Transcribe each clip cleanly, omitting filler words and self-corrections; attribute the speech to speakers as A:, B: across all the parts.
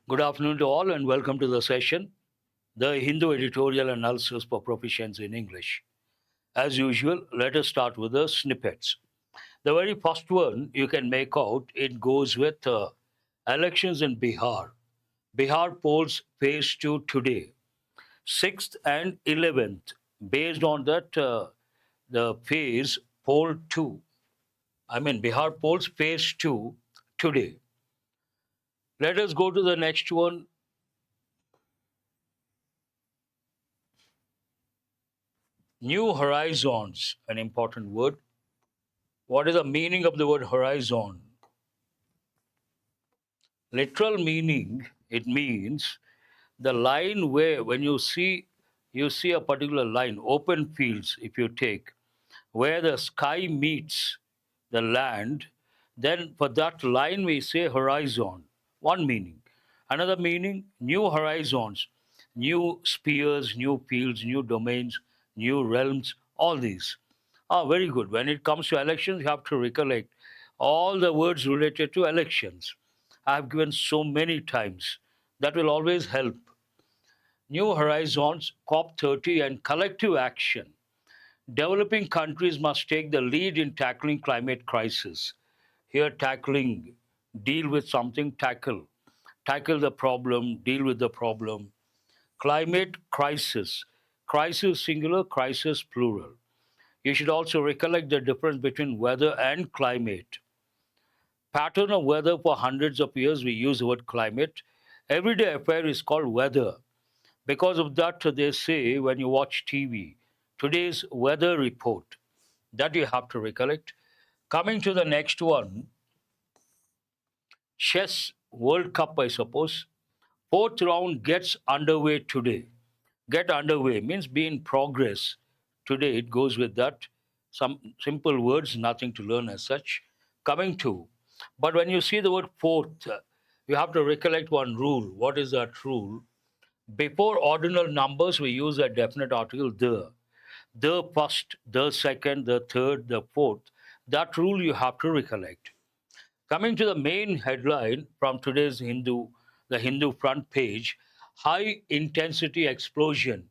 A: Good afternoon to all and welcome to the session, the Hindu editorial analysis for proficiency in English. As usual, let us start with the snippets. The very first one you can make out, it goes with elections in Bihar. Bihar polls phase 2 today, 6th and 11th. Based on that, the phase poll 2. Bihar polls phase 2 today. Let us go to the next one. New horizons, an important word. What is the meaning of the word horizon? Literal meaning, it means the line where when you see a particular line, open fields, if you take, where the sky meets the land, then for that line we say horizon. One meaning. Another meaning, new horizons, new spheres, new fields, new domains, new realms, all these are very good. When it comes to elections, you have to recollect all the words related to elections. I have given so many times. That will always help. New Horizons, COP30, and collective action. Developing countries must take the lead in tackling climate crisis. Here, tackling, deal with something, tackle. Tackle the problem, deal with the problem. Climate crisis. Crisis singular, crisis plural. You should also recollect the difference between weather and climate. Pattern of weather for hundreds of years, we use the word climate. Everyday affair is called weather. Because of that, they say when you watch TV, today's weather report, that you have to recollect. Coming to the next one, Chess World Cup, I suppose. Fourth round gets underway today. Get underway means be in progress. Today it goes with that. Some simple words, nothing to learn as such. Coming to, but when you see the word fourth, you have to recollect one rule. What is that rule? Before ordinal numbers, we use a definite article the. The first, the second, the third, the fourth. That rule you have to recollect. Coming to the main headline from today's the Hindu front page, high intensity explosion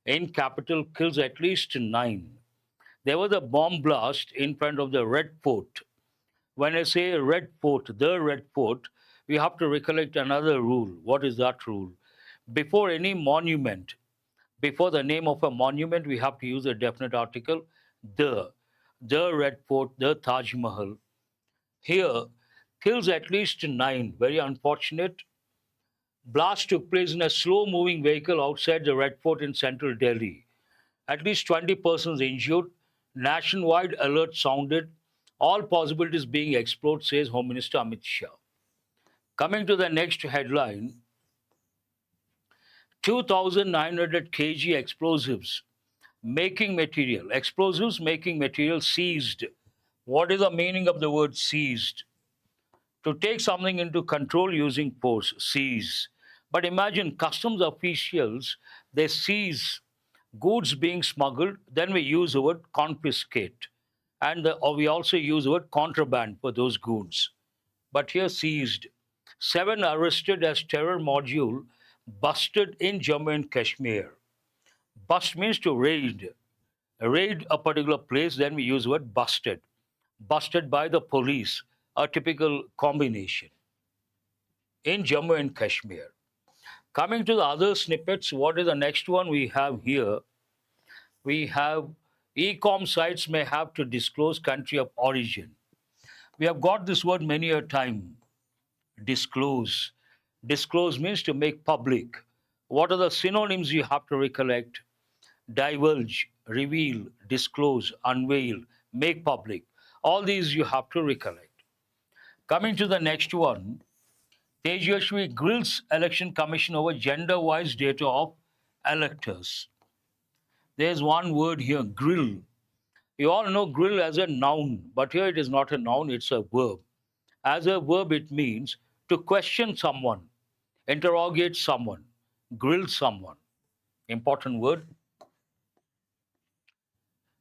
A: in capital kills at least 9. There was a bomb blast in front of the Red Fort. When I say Red Fort, the Red Fort, we have to recollect another rule. What is that rule? Before any monument, before the name of a monument, we have to use a definite article, the. The Red Fort, the Taj Mahal. Here, kills at least 9. Very unfortunate. Blast took place in a slow moving vehicle outside the Red Fort in central Delhi. At least 20 persons injured. Nationwide alert sounded. All possibilities being explored, says Home Minister Amit Shah. Coming to the next headline, 2,900 kg explosives making material. Explosives making material seized. What is the meaning of the word seized? To take something into control using force, seize. But imagine customs officials, they seize goods being smuggled, then we use the word confiscate. Or we also use the word contraband for those goods. But here seized. 7 arrested as terror module busted in Jammu and Kashmir. Bust means to raid. Raid a particular place, then we use the word busted. Busted by the police, a typical combination in Jammu and Kashmir. Coming to the other snippets, what is the next one we have here? We have e-com sites may have to disclose country of origin. We have got this word many a time, disclose. Disclose means to make public. What are the synonyms you have to recollect? Divulge, reveal, disclose, unveil, make public. All these you have to recollect. Coming to the next one, Tejashwi grills Election Commission over gender-wise data of electors. There's one word here, grill. You all know grill as a noun, but here it is not a noun, it's a verb. As a verb, it means to question someone, interrogate someone, grill someone. Important word.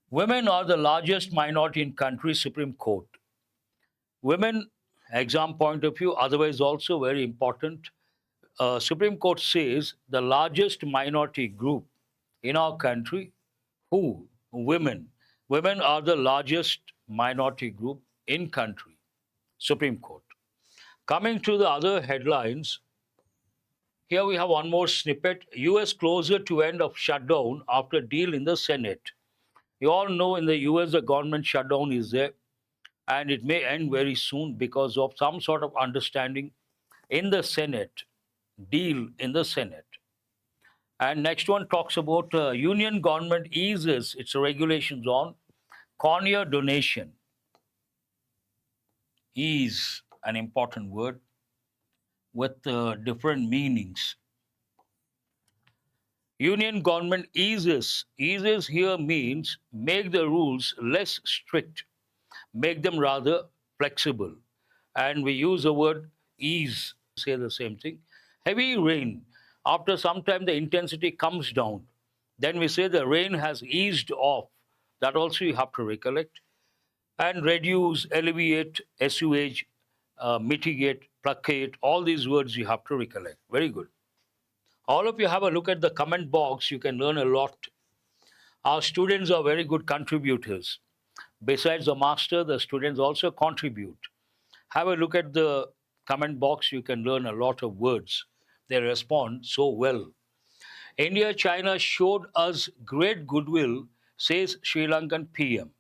A: Women are the largest minority in country, Supreme Court. Women, exam point of view, otherwise also very important. Supreme Court says the largest minority group in our country, who? Women. Women are the largest minority group in country. Supreme Court. Coming to the other headlines, here we have one more snippet. US closer to end of shutdown after deal in the Senate. You all know in the US the government shutdown is there and it may end very soon because of some sort of understanding in the Senate, deal in the Senate. And next one talks about union government eases its regulations on cornea donation. Ease, an important word with different meanings. Union government eases. Eases here means make the rules less strict, make them rather flexible. And we use the word ease, say the same thing. Heavy rain, after some time the intensity comes down. Then we say the rain has eased off. That also you have to recollect. And reduce, alleviate, assuage, mitigate, placate, all these words you have to recollect. Very good. All of you have a look at the comment box. You can learn a lot. Our students are very good contributors. Besides the master, the students also contribute. Have a look at the comment box. You can learn a lot of words. They respond so well. India, China showed us great goodwill, says Sri Lankan PM.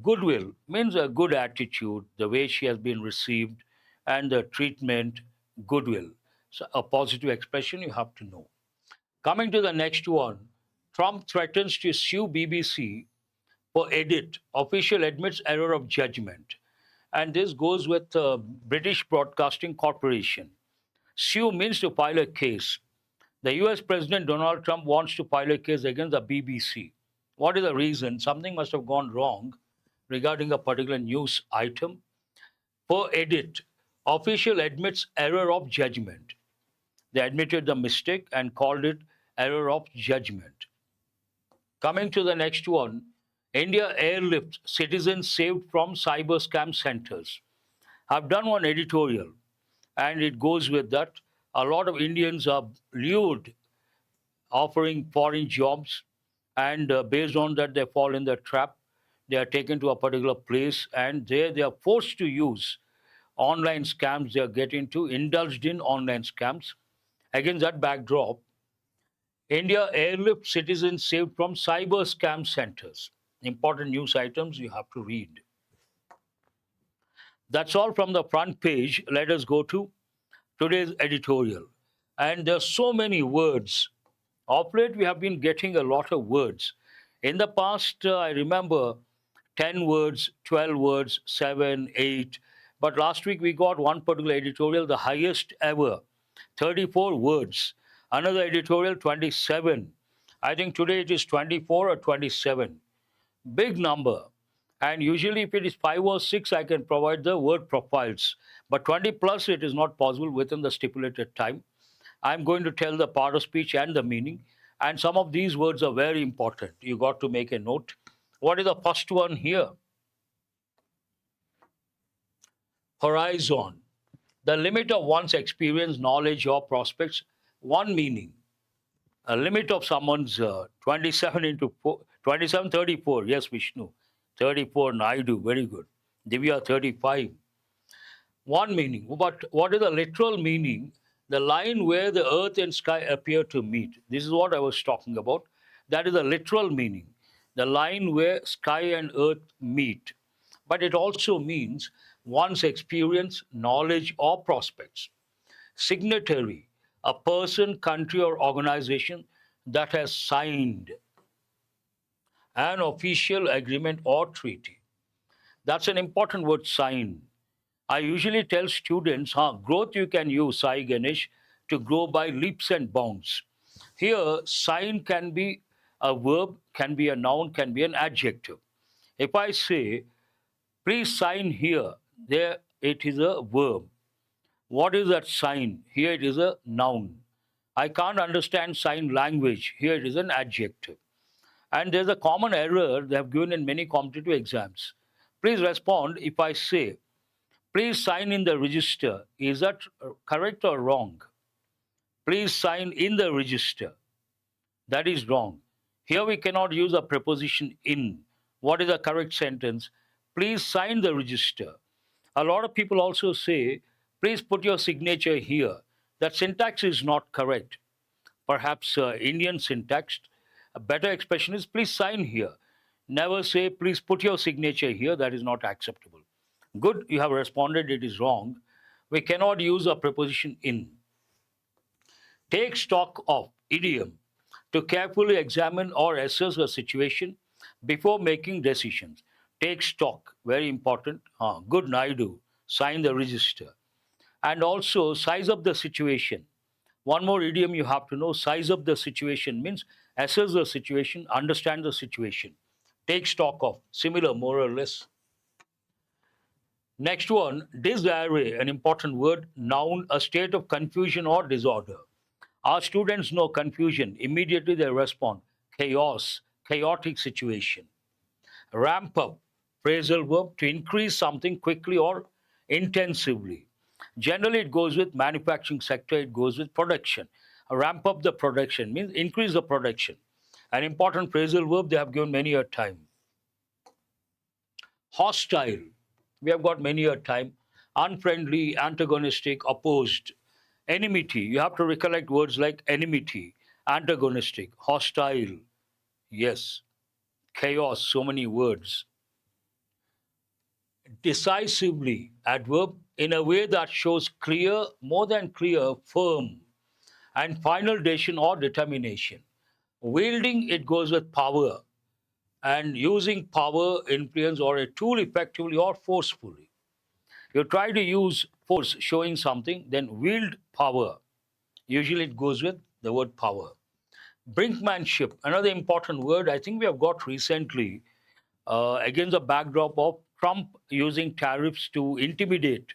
A: Goodwill means a good attitude, the way she has been received, and the treatment, goodwill. So a positive expression you have to know. Coming to the next one, Trump threatens to sue BBC for edit. Official admits error of judgment. And this goes with British Broadcasting Corporation. Sue means to file a case. The US President Donald Trump wants to file a case against the BBC. What is the reason? Something must have gone wrong regarding a particular news item. For edit, official admits error of judgment. They admitted the mistake and called it error of judgment. Coming to the next one, India airlift citizens saved from cyber scam centers. I've done one editorial and it goes with that. A lot of Indians are lured offering foreign jobs and based on that they fall in the trap. They are taken to a particular place and there they are forced to use online scams. They are getting into, indulged in online scams. Against that backdrop, India airlift citizens saved from cyber scam centers. Important news items you have to read. That's all from the front page. Let us go to today's editorial. And there are so many words. Of late, we have been getting a lot of words. In the past, I remember 10 words, 12 words, 7, 8. But last week, we got one particular editorial, the highest ever, 34 words. Another editorial, 27. I think today it is 24 or 27. Big number. And usually if it is 5 or 6, I can provide the word profiles. But 20 plus, it is not possible within the stipulated time. I'm going to tell the part of speech and the meaning. And some of these words are very important. You got to make a note. What is the first one here? Horizon. The limit of one's experience, knowledge, or prospects. One meaning. A limit of someone's 27 into 4, 27, 34. Yes, Vishnu. 34, Naidu. Very good. Divya, 35. One meaning. But what is the literal meaning? The line where the earth and sky appear to meet. This is what I was talking about. That is the literal meaning. The line where sky and earth meet. But it also means one's experience, knowledge, or prospects. Signatory, a person, country, or organization that has signed an official agreement or treaty. That's an important word, sign. I usually tell students, growth you can use, Sai Ganesh, to grow by leaps and bounds. Here, sign can be a verb, can be a noun, can be an adjective. If I say, please sign here, there it is a verb. What is that sign? Here it is a noun. I can't understand sign language. Here it is an adjective. And there's a common error they have given in many competitive exams. Please respond if I say, please sign in the register. Is that correct or wrong? Please sign in the register. That is wrong. Here we cannot use a preposition in. What is the correct sentence? Please sign the register. A lot of people also say, please put your signature here. That syntax is not correct. Perhaps Indian syntax. A better expression is please sign here. Never say please put your signature here. That is not acceptable. Good, you have responded, it is wrong. We cannot use a preposition in. Take stock of, idiom, to carefully examine or assess a situation before making decisions. Take stock, very important. Good, Naidu, sign the register. And also size up the situation. One more idiom you have to know, size up the situation means assess the situation, understand the situation. Take stock of, similar more or less. Next one, disarray, an important word, noun, a state of confusion or disorder. Our students know confusion. Immediately they respond, chaos, chaotic situation. Ramp up, phrasal verb, to increase something quickly or intensively. Generally, it goes with manufacturing sector, it goes with production. Ramp up the production means increase the production. An important phrasal verb they have given many a time. Hostile, we have got many a time. Unfriendly, antagonistic, opposed. Enmity, you have to recollect words like enmity, antagonistic, hostile, yes. Chaos, so many words. Decisively, adverb, in a way that shows clear, more than clear, firm, and final decision or determination. Wielding, it goes with power, and using power, influence, or a tool effectively or forcefully. You try to use force showing something, then wield power. Usually it goes with the word power. Brinkmanship, another important word I think we have got recently against the backdrop of Trump using tariffs to intimidate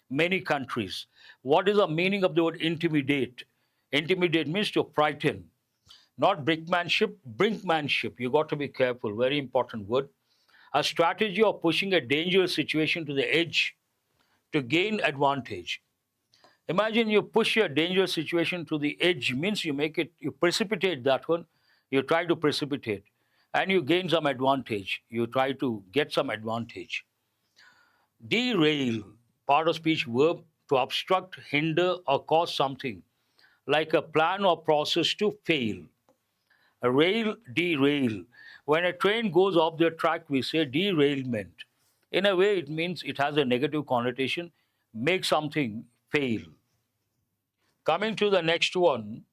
A: many countries. What is the meaning of the word intimidate? Intimidate means to frighten. Not brinkmanship, brinkmanship. You got to be careful, very important word. A strategy of pushing a dangerous situation to the edge to gain advantage. Imagine you push a dangerous situation to the edge, means you make it, you precipitate that one, you try to precipitate, and you gain some advantage. You try to get some advantage. Derail, part of speech verb, to obstruct, hinder, or cause something, like a plan or process to fail. A rail, derail. When a train goes off the track, we say derailment. In a way, it means it has a negative connotation, make something fail. Coming to the next one,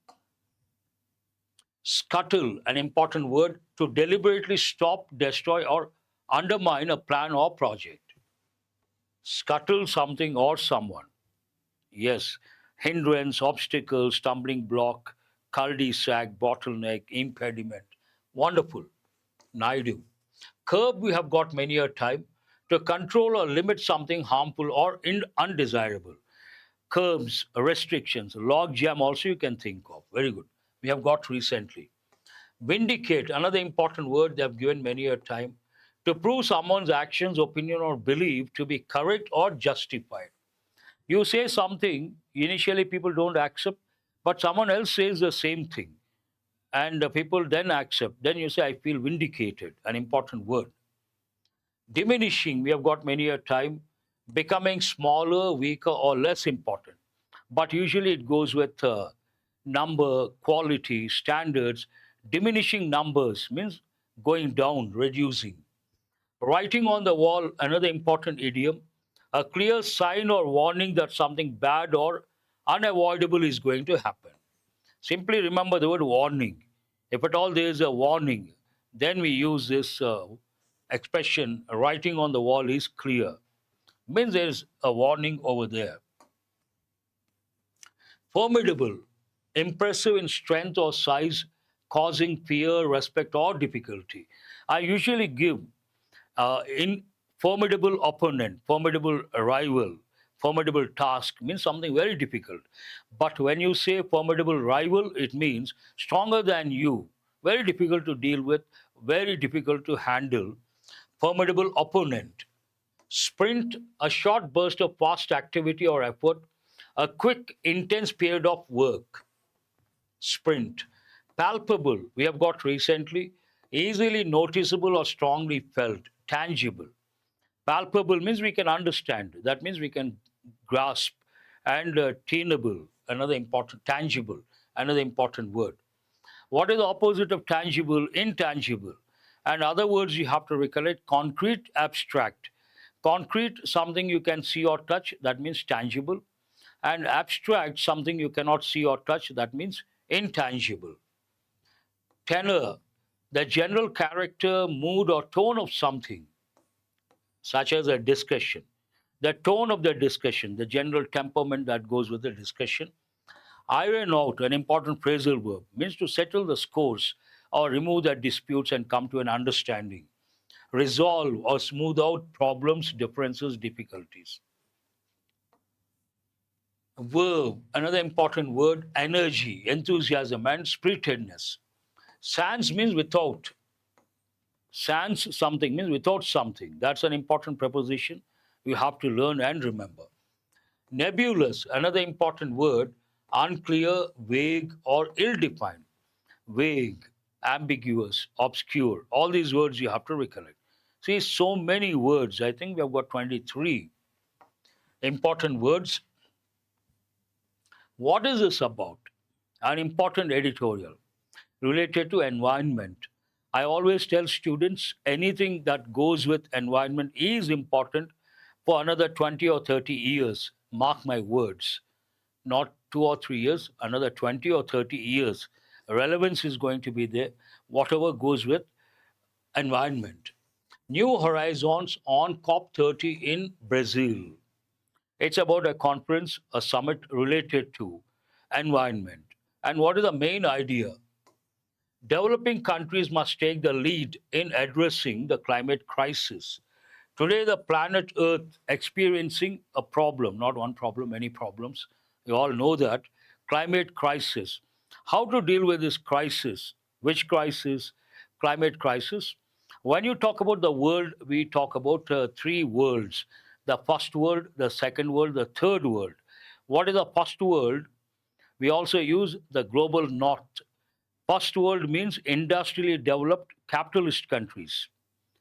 A: scuttle, an important word, to deliberately stop, destroy, or undermine a plan or project. Scuttle something or someone. Yes, hindrance, obstacle, stumbling block, cul-de-sac, bottleneck, impediment. Wonderful. Naidu. Curb, we have got many a time, to control or limit something harmful or undesirable. Curbs, restrictions, log jam also you can think of. Very good. We have got recently. Vindicate, another important word they have given many a time, to prove someone's actions, opinion, or belief to be correct or justified. You say something, initially people don't accept, but someone else says the same thing, and the people then accept. Then you say, I feel vindicated, an important word. Diminishing, we have got many a time, becoming smaller, weaker, or less important. But usually it goes with number, quality, standards. Diminishing numbers means going down, reducing. Writing on the wall, another important idiom, a clear sign or warning that something bad or unavoidable is going to happen. Simply remember the word warning. If at all there is a warning, then we use this expression, writing on the wall is clear. Means there is a warning over there. Formidable, impressive in strength or size, causing fear, respect, or difficulty. I usually give in formidable opponent, formidable rival, formidable task means something very difficult. But when you say formidable rival, it means stronger than you, very difficult to deal with, very difficult to handle. Formidable opponent. Sprint, a short burst of fast activity or effort, a quick, intense period of work. sprint. Palpable, we have got recently, easily noticeable or strongly felt, tangible. Palpable means we can understand. That means we can grasp. And tenable, another important, tangible, another important word. What is the opposite of tangible? Intangible. And other words you have to recollect: concrete, abstract. Concrete, something you can see or touch, that means tangible. And abstract, something you cannot see or touch, that means intangible. Tenor, the general character, mood, or tone of something, such as a discussion. The tone of the discussion, the general temperament that goes with the discussion. Iron out, an important phrasal verb, means to settle the scores or remove the disputes and come to an understanding. Resolve or smooth out problems, differences, difficulties. Verb, another important word: energy, enthusiasm, and spiritedness. Sans means without. Sans something means without something. That's an important preposition you have to learn and remember. Nebulous, another important word: unclear, vague, or ill-defined. Vague, ambiguous, obscure. All these words you have to recollect. See, so many words. I think we have got 23 important words. What is this about? An important editorial related to environment. I always tell students anything that goes with environment is important for another 20 or 30 years. Mark my words. Not 2 or 3 years, another 20 or 30 years. Relevance is going to be there, whatever goes with environment. New Horizons on COP30 in Brazil. It's about a conference, a summit related to environment. And what is the main idea? Developing countries must take the lead in addressing the climate crisis. Today, the planet Earth experiencing a problem, not one problem, many problems. You all know that. Climate crisis. How to deal with this crisis? Which crisis? Climate crisis. When you talk about the world, we talk about three worlds: the first world, the second world, the third world. What is the first world? We also use the global north. First world means industrially developed capitalist countries.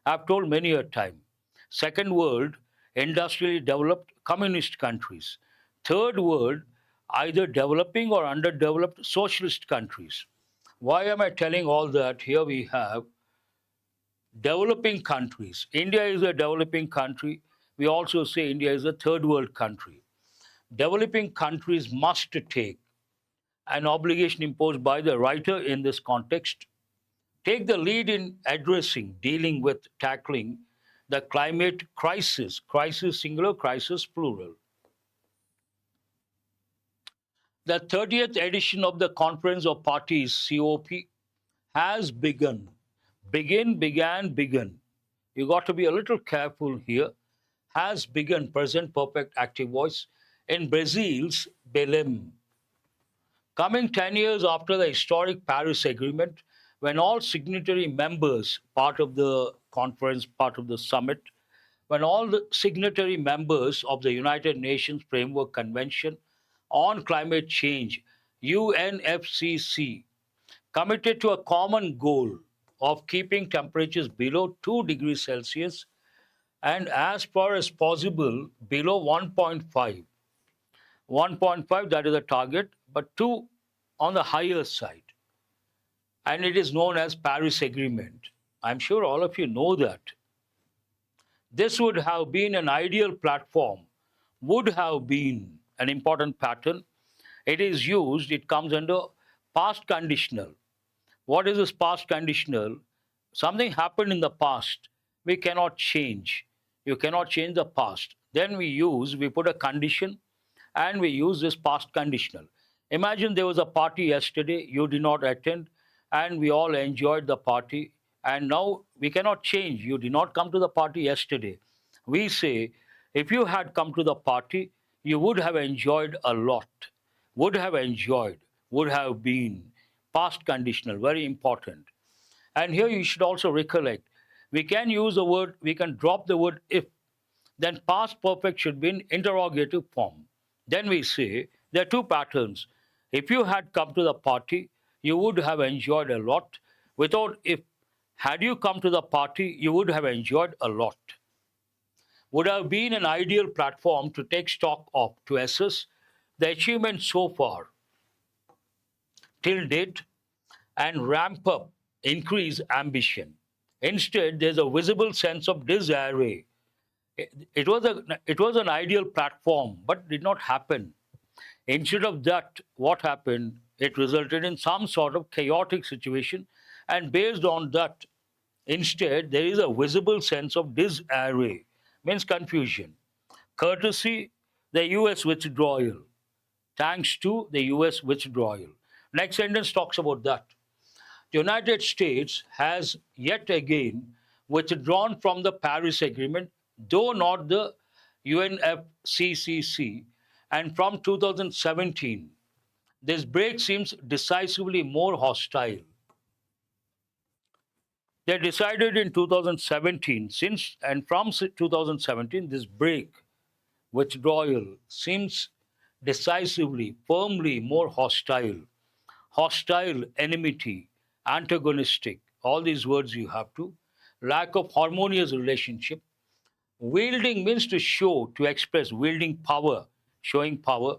A: I've told many a time. Second world, industrially developed communist countries. Third world, either developing or underdeveloped socialist countries. Why am I telling all that? Here we have developing countries. India is a developing country. We also say India is a third world country. Developing countries must take an obligation imposed by the writer in this context: take the lead in addressing, dealing with, tackling the climate crisis. Crisis singular, crisis plural. The 30th edition of the Conference of Parties, COP, has begun. Begin, began, begun. You got to be a little careful here. Has begun, present perfect active voice, in Brazil's Belém. Coming 10 years after the historic Paris Agreement, when all signatory members, part of the conference, part of the summit, when all the signatory members of the United Nations Framework Convention on Climate Change, UNFCCC, committed to a common goal of keeping temperatures below 2 degrees Celsius and as far as possible below 1.5. 1.5, that is the target, but 2 on the higher side. And it is known as Paris Agreement. I'm sure all of you know that. This would have been an ideal platform, would have been an important pattern. It is used, it comes under past conditional. What is this past conditional? Something happened in the past. We cannot change. You cannot change the past. Then we put a condition and we use this past conditional. Imagine there was a party yesterday, you did not attend, and we all enjoyed the party. And now we cannot change. You did not come to the party yesterday. We say, if you had come to the party, you would have enjoyed a lot. Would have enjoyed, would have been. Past conditional, very important. And here you should also recollect, we can use the word, we can drop the word if. Then past perfect should be in interrogative form. Then we say, there are two patterns. If you had come to the party, you would have enjoyed a lot. Without if had you come to the party, you would have enjoyed a lot. Would have been an ideal platform to take stock of, to assess the achievements so far till date and ramp up, increase ambition. Instead, there's a visible sense of disarray. It was an ideal platform, but did not happen. Instead of that, what happened? It resulted in some sort of chaotic situation, and based on that, instead, there is a visible sense of disarray, means confusion. Courtesy, the US withdrawal. Thanks to the US withdrawal. Next sentence talks about that. The United States has yet again withdrawn from the Paris Agreement, though not the UNFCCC, and from 2017. This break seems decisively more hostile. They decided in 2017, since and from 2017, this break, withdrawal, seems decisively, firmly more hostile. Hostile, enmity, antagonistic, all these words you have to. Lack of harmonious relationship. Wielding means to show, to express, wielding power, showing power.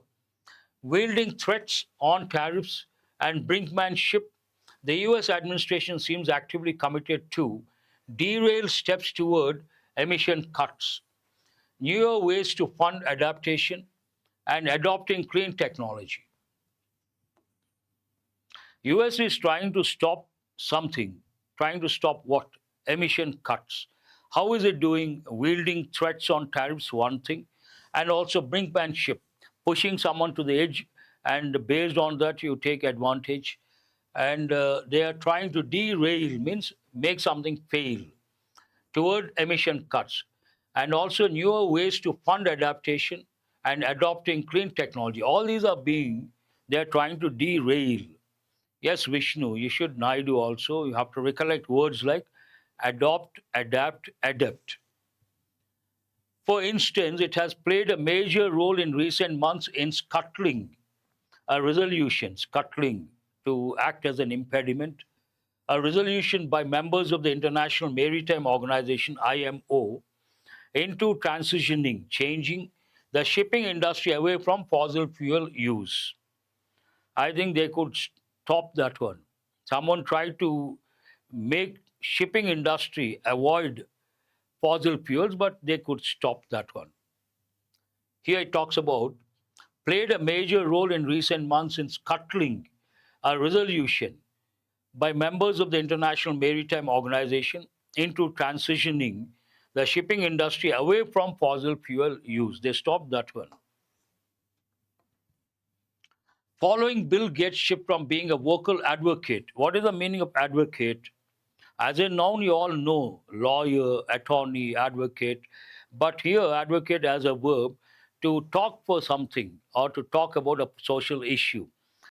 A: Wielding threats on tariffs and brinkmanship. The US administration seems actively committed to derail steps toward emission cuts, newer ways to fund adaptation, and adopting clean technology. US is trying to stop something. Trying to stop what? Emission cuts. How is it doing? Wielding threats on tariffs, one thing, and also brinkmanship, pushing someone to the edge, and based on that, you take advantage. And they are trying to derail, means make something fail, toward emission cuts, and also newer ways to fund adaptation and adopting clean technology. All these are being, they are trying to derail. Yes, Vishnu, you should Naidu also. You have to recollect words like adopt, adapt, adapt. For instance, it has played a major role in recent months in scuttling a resolution, scuttling to act as an impediment, a resolution by members of the International Maritime Organization, IMO, into transitioning, changing the shipping industry away from fossil fuel use. I think they could stop that one. Someone tried to make shipping industry avoid fossil fuels, but they could stop that one. Here it talks about played a major role in recent months in scuttling a resolution by members of the International Maritime Organization into transitioning the shipping industry away from fossil fuel use. They stopped that one. Following Bill Gates' shift from being a vocal advocate. What is the meaning of advocate? As a noun, you all know lawyer, attorney, advocate. But here, advocate as a verb, to talk for something or to talk about a social issue.